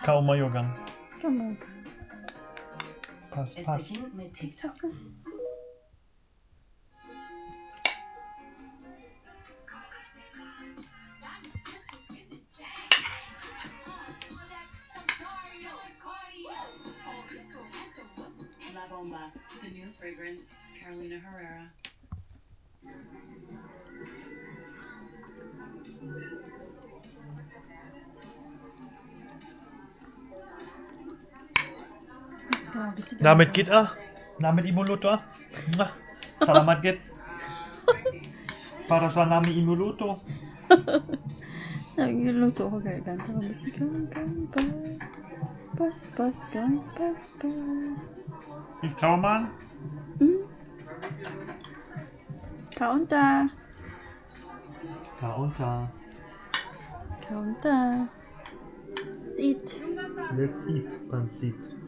Kaumayogang. Come on. Pass, Es pass. beginnt mit TikTok. La Bomba, the new fragrance, Carolina Herrera. Grabe si Namit kit Namit imuluto Mwah. Salamat kit. Para sa nami imuluto. Nagluluto ko kaya ganta ko ba si Gamba? Pas, pas, gang, pas, pas. Ikaw man. Kaunta. Kaunta. Kaunta. Let's eat. Let's eat. Pansit.